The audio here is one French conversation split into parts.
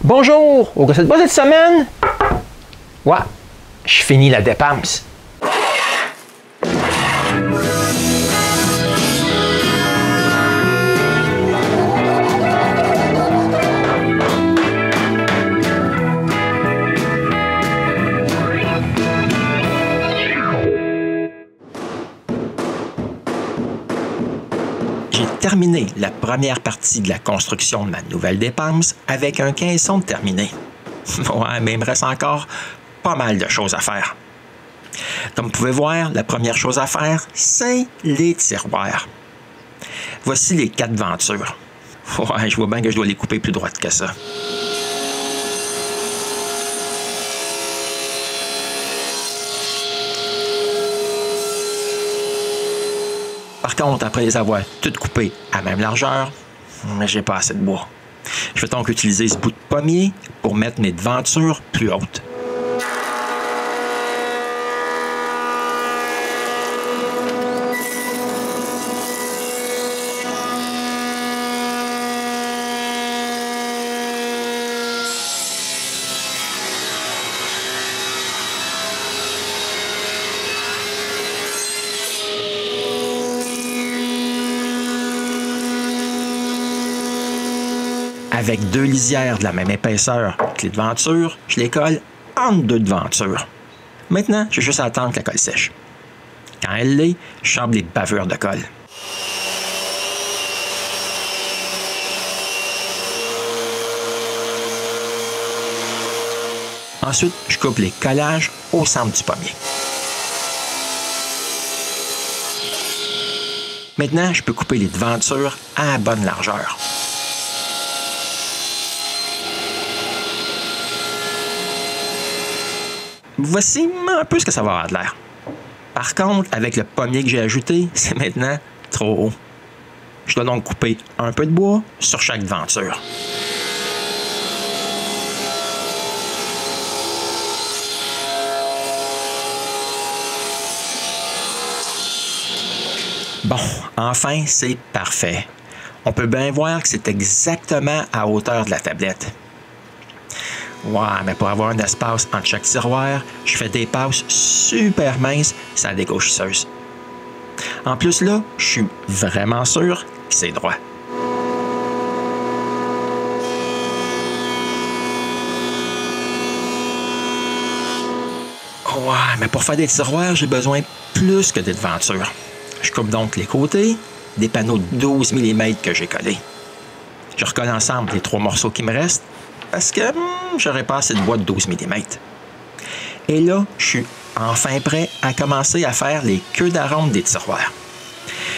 Bonjour! Au recette pas cette semaine? Ouais, je finis la dépense. J'ai terminé la première partie de la construction de ma nouvelle dépense avec un caisson terminé. Ouais, mais il me reste encore pas mal de choses à faire. Comme vous pouvez voir, la première chose à faire, c'est les tiroirs. Voici les 4 ventures. Ouais, je vois bien que je dois les couper plus droites que ça. Par contre, après les avoir toutes coupées à même largeur, j'ai pas assez de bois. Je vais donc utiliser ce bout de pommier pour mettre mes devantures plus hautes. Avec 2 lisières de la même épaisseur que les devantures, je les colle entre 2 devantures. Maintenant, j'ai juste à attendre que la colle sèche. Quand elle l'est, je chambre les bavures de colle. Ensuite, je coupe les collages au centre du pommier. Maintenant, je peux couper les devantures à bonne largeur. Voici un peu ce que ça va avoir de l'air. Par contre, avec le pommier que j'ai ajouté, c'est maintenant trop haut. Je dois donc couper un peu de bois sur chaque devanture. Bon, enfin, c'est parfait. On peut bien voir que c'est exactement à hauteur de la tablette. Ouais, mais pour avoir un espace entre chaque tiroir, je fais des passes super minces sur la dégauchisseuse. En plus là, je suis vraiment sûr que c'est droit. Ouais, mais pour faire des tiroirs, j'ai besoin plus que des devantures. Je coupe donc les côtés, des panneaux de 12 mm que j'ai collés. Je recolle ensemble les 3 morceaux qui me restent parce que j'aurais pas assez de bois de 12 mm. Et là, je suis enfin prêt à commencer à faire les queues d'aronde des tiroirs.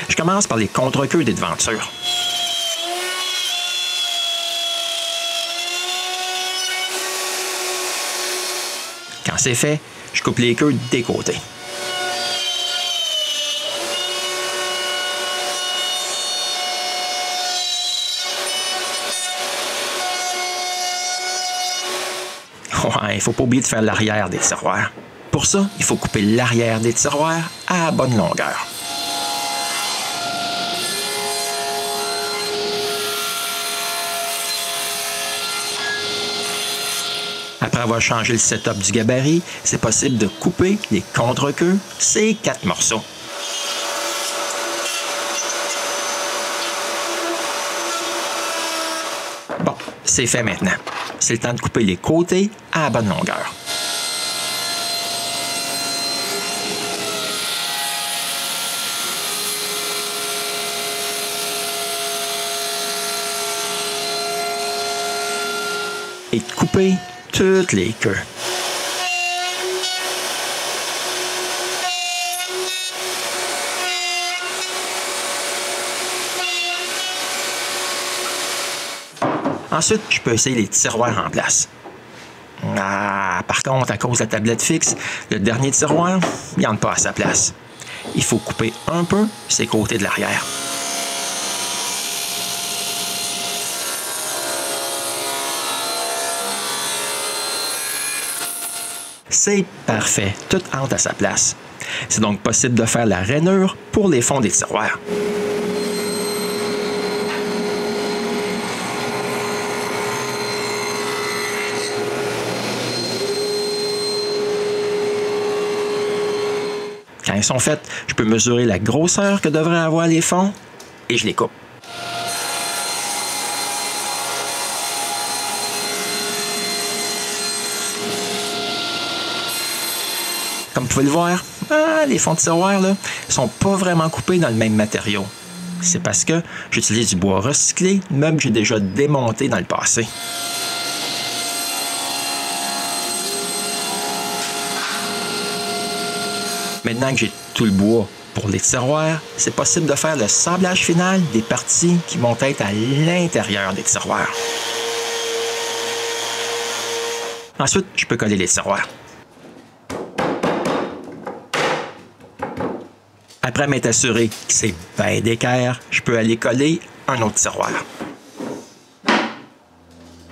Je commence par les contre-queues des devantures. Quand c'est fait, je coupe les queues des côtés. Ouais, il ne faut pas oublier de faire l'arrière des tiroirs. Pour ça, il faut couper l'arrière des tiroirs à bonne longueur. Après avoir changé le setup du gabarit, c'est possible de couper les contre-queues, ces 4 morceaux. Bon, c'est fait maintenant. C'est le temps de couper les côtés à bonne longueur. Et de couper toutes les queues. Ensuite, je peux essayer les tiroirs en place. Ah, par contre, à cause de la tablette fixe, le dernier tiroir, il n'entre pas à sa place. Il faut couper un peu ses côtés de l'arrière. C'est parfait, tout entre à sa place. C'est donc possible de faire la rainure pour les fonds des tiroirs. Quand ils sont faits, je peux mesurer la grosseur que devraient avoir les fonds et je les coupe. Comme vous pouvez le voir, les fonds de tiroir ne sont pas vraiment coupés dans le même matériau. C'est parce que j'utilise du bois recyclé, même que j'ai déjà démonté dans le passé. Maintenant que j'ai tout le bois pour les tiroirs, c'est possible de faire le sablage final des parties qui vont être à l'intérieur des tiroirs. Ensuite, je peux coller les tiroirs. Après m'être assuré que c'est bien d'équerre, je peux aller coller un autre tiroir.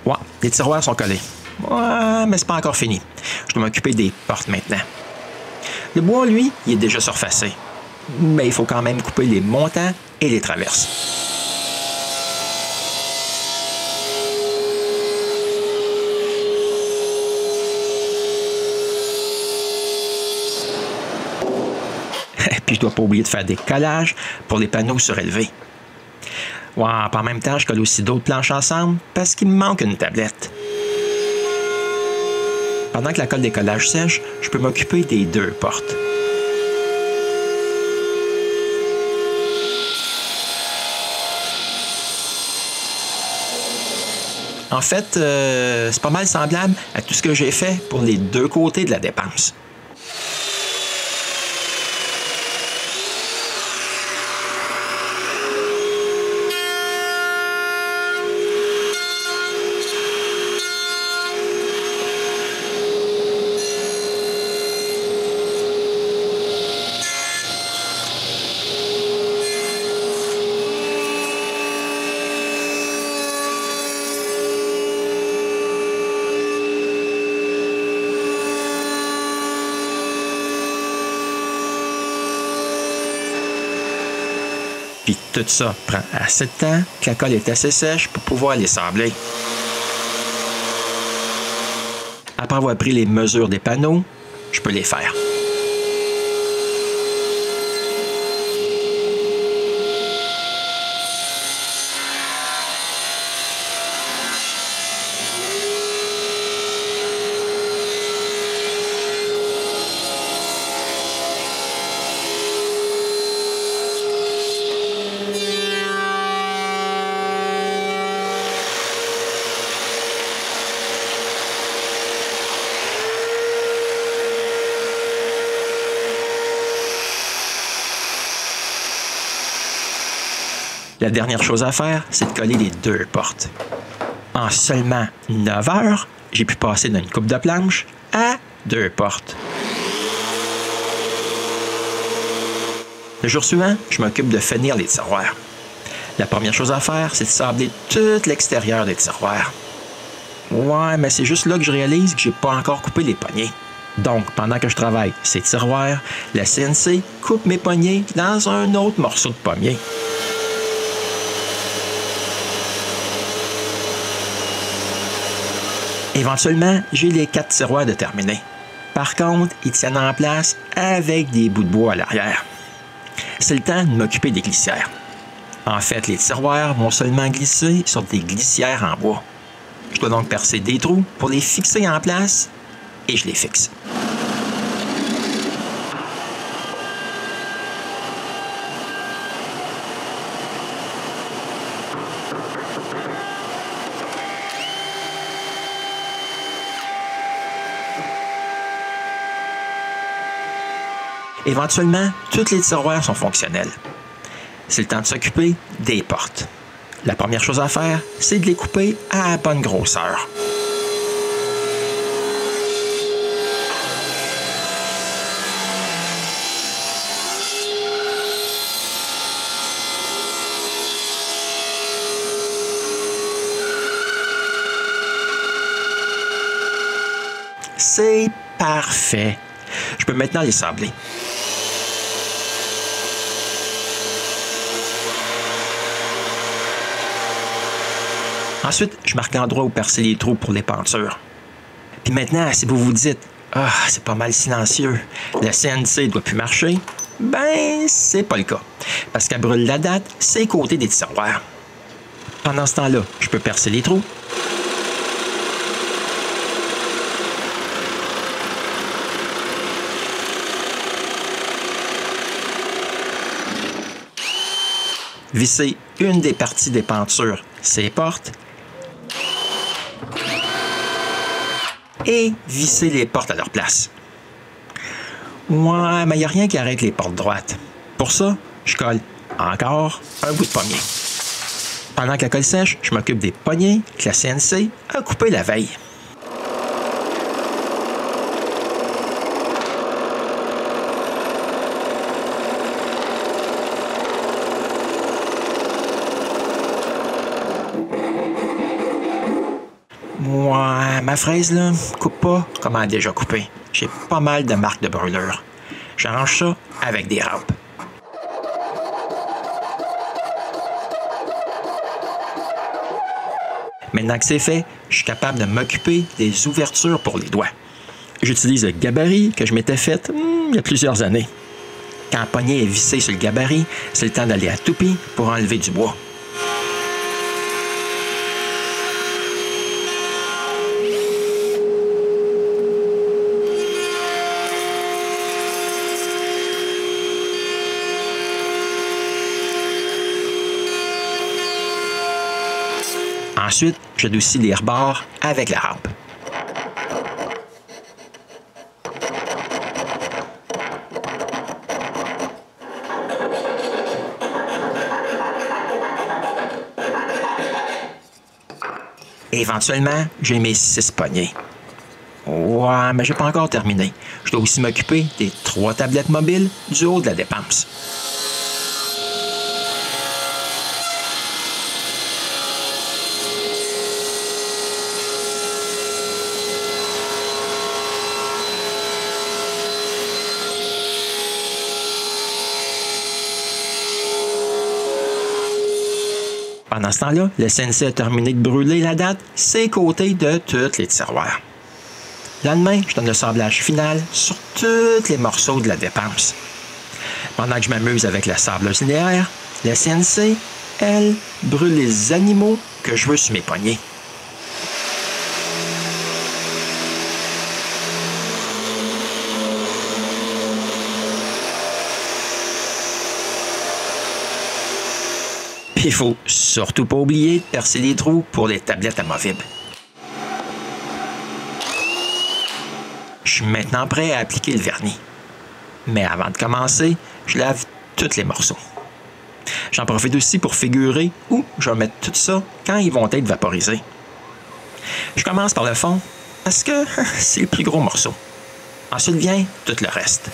Ouais, les tiroirs sont collés. Ouais, mais c'est pas encore fini. Je dois m'occuper des portes maintenant. Le bois, lui, il est déjà surfacé. Mais il faut quand même couper les montants et les traverses. Puis je dois pas oublier de faire des collages pour les panneaux surélevés. Ouais, en même temps, je colle aussi d'autres planches ensemble parce qu'il me manque une tablette. Pendant que la colle des collages sèche, je peux m'occuper des deux portes. En fait, c'est pas mal semblable à tout ce que j'ai fait pour les deux côtés de la dépense. Puis tout ça prend assez de temps que la colle est assez sèche pour pouvoir les sabler. Après avoir pris les mesures des panneaux, je peux les faire. La dernière chose à faire, c'est de coller les deux portes. En seulement 9 heures, j'ai pu passer d'une coupe de planche à 2 portes. Le jour suivant, je m'occupe de finir les tiroirs. La première chose à faire, c'est de sabler tout l'extérieur des tiroirs. Ouais, mais c'est juste là que je réalise que j'ai pas encore coupé les poignées. Donc, pendant que je travaille ces tiroirs, la CNC coupe mes poignées dans un autre morceau de pommier. Éventuellement, j'ai les 4 tiroirs de terminés. Par contre, ils tiennent en place avec des bouts de bois à l'arrière. C'est le temps de m'occuper des glissières. En fait, les tiroirs vont seulement glisser sur des glissières en bois. Je dois donc percer des trous pour les fixer en place et je les fixe. Éventuellement, tous les tiroirs sont fonctionnels. C'est le temps de s'occuper des portes. La première chose à faire, c'est de les couper à la bonne grosseur. C'est parfait. Je peux maintenant les sabler. Ensuite, je marque l'endroit où percer les trous pour les pentures. Puis maintenant, si vous vous dites Ah, c'est pas mal silencieux. Le CNC doit plus marcher. Ben, c'est pas le cas. Parce qu'elle brûle la date, c'est côté des tiroirs. Pendant ce temps-là, je peux percer les trous. Visser une des parties des pentures, ces portes. Et visser les portes à leur place. Ouais, mais il n'y a rien qui arrête les portes droites. Pour ça, je colle encore un bout de pommier. Pendant que la colle sèche, je m'occupe des poignées que la CNC a coupées la veille. Ouais, ma fraise, là, coupe pas comme elle a déjà coupé. J'ai pas mal de marques de brûlure. J'arrange ça avec des rampes. Maintenant que c'est fait, je suis capable de m'occuper des ouvertures pour les doigts. J'utilise le gabarit que je m'étais fait il y a plusieurs années. Quand le poignet est vissé sur le gabarit, c'est le temps d'aller à toupie pour enlever du bois. Ensuite, j'adoucis les rebords avec la rampe. Éventuellement, j'ai mes 6 poignées. Ouais, mais j'ai pas encore terminé. Je dois aussi m'occuper des 3 tablettes mobiles du haut de la dépense. Pendant ce temps-là, le CNC a terminé de brûler la date, ses côtés de tous les tiroirs. Le lendemain, je donne le sablage final sur tous les morceaux de la dépense. Pendant que je m'amuse avec la sableuse linéaire, la CNC, elle, brûle les animaux que je veux sur mes poignets. Il faut surtout pas oublier de percer les trous pour les tablettes amovibles. Je suis maintenant prêt à appliquer le vernis. Mais avant de commencer, je lave tous les morceaux. J'en profite aussi pour figurer où je vais mettre tout ça quand ils vont être vaporisés. Je commence par le fond parce que c'est le plus gros morceau. Ensuite vient tout le reste.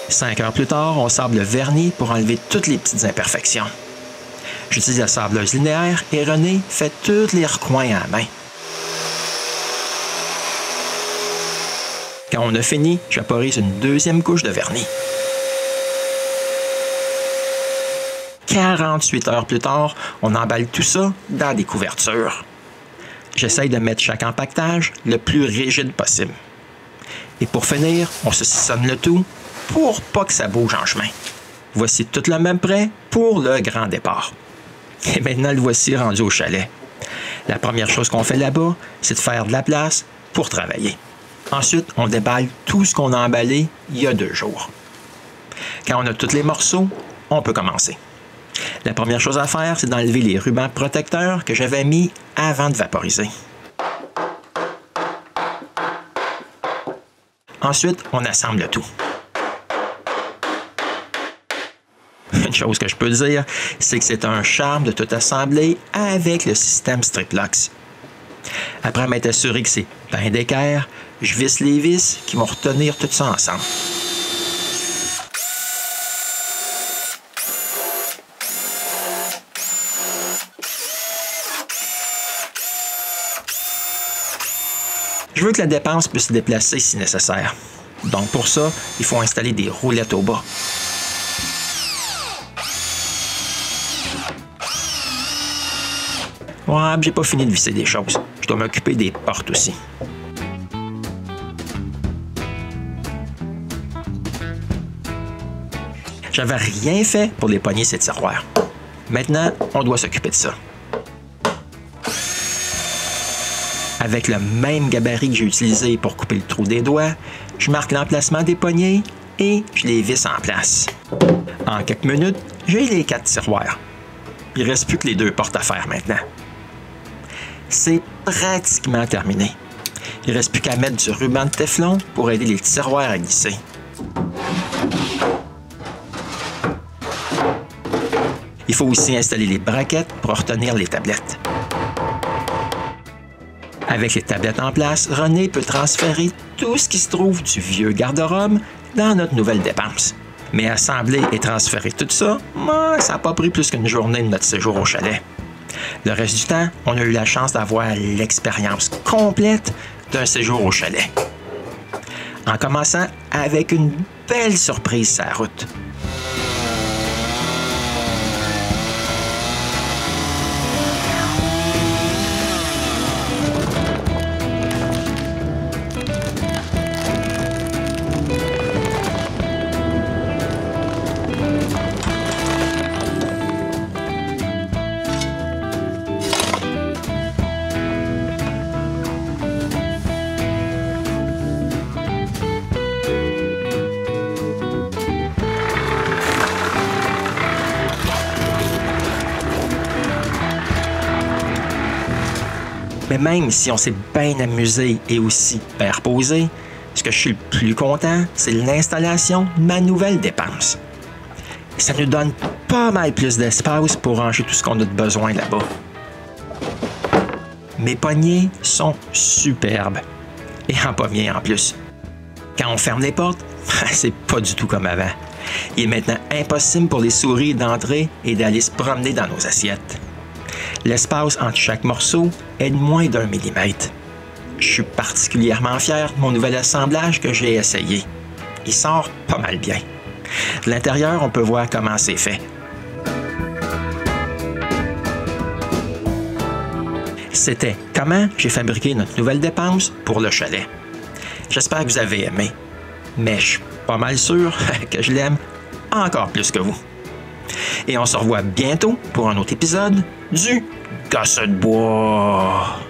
5 heures plus tard, on sable le vernis pour enlever toutes les petites imperfections. J'utilise la sableuse linéaire et René fait tous les recoins à la main. Quand on a fini, je vaporise une deuxième couche de vernis. 48 heures plus tard, on emballe tout ça dans des couvertures. J'essaye de mettre chaque empaquetage le plus rigide possible. Et pour finir, on saucissonne le tout pour pas que ça bouge en chemin. Voici tout le même prêt pour le grand départ. Et maintenant, le voici rendu au chalet. La première chose qu'on fait là-bas, c'est de faire de la place pour travailler. Ensuite, on déballe tout ce qu'on a emballé il y a 2 jours. Quand on a tous les morceaux, on peut commencer. La première chose à faire, c'est d'enlever les rubans protecteurs que j'avais mis avant de vaporiser. Ensuite, on assemble le tout. Une chose que je peux dire, c'est que c'est un charme de tout assembler avec le système Strip-Locks. Après m'être assuré que c'est bien d'équerre, je visse les vis qui vont retenir tout ça ensemble. Je veux que la dépense puisse se déplacer si nécessaire. Donc pour ça, il faut installer des roulettes au bas. Ouais, j'ai pas fini de visser des choses. Je dois m'occuper des portes aussi. J'avais rien fait pour les poignées ces tiroirs. Maintenant, on doit s'occuper de ça. Avec le même gabarit que j'ai utilisé pour couper le trou des doigts, je marque l'emplacement des poignées et je les visse en place. En quelques minutes, j'ai les 4 tiroirs. Il ne reste plus que les 2 portes à faire maintenant. C'est pratiquement terminé. Il ne reste plus qu'à mettre du ruban de téflon pour aider les tiroirs à glisser. Il faut aussi installer les braquettes pour retenir les tablettes. Avec les tablettes en place, René peut transférer tout ce qui se trouve du vieux garde-robe dans notre nouvelle dépense. Mais assembler et transférer tout ça, ça n'a pas pris plus qu'une journée de notre séjour au chalet. Le reste du temps, on a eu la chance d'avoir l'expérience complète d'un séjour au chalet. En commençant avec une belle surprise sur la route. Mais même si on s'est bien amusé et aussi bien reposé, ce que je suis le plus content, c'est l'installation de ma nouvelle dépense. Ça nous donne pas mal plus d'espace pour ranger tout ce qu'on a de besoin là-bas. Mes poignées sont superbes. Et en pommier en plus. Quand on ferme les portes, c'est pas du tout comme avant. Il est maintenant impossible pour les souris d'entrer et d'aller se promener dans nos assiettes. L'espace entre chaque morceau est de moins d'1 millimètre. Je suis particulièrement fier de mon nouvel assemblage que j'ai essayé. Il sort pas mal bien. De l'intérieur, on peut voir comment c'est fait. C'était comment j'ai fabriqué notre nouvelle dépense pour le chalet. J'espère que vous avez aimé, mais je suis pas mal sûr que je l'aime encore plus que vous. Et on se revoit bientôt pour un autre épisode du Gosse de bois.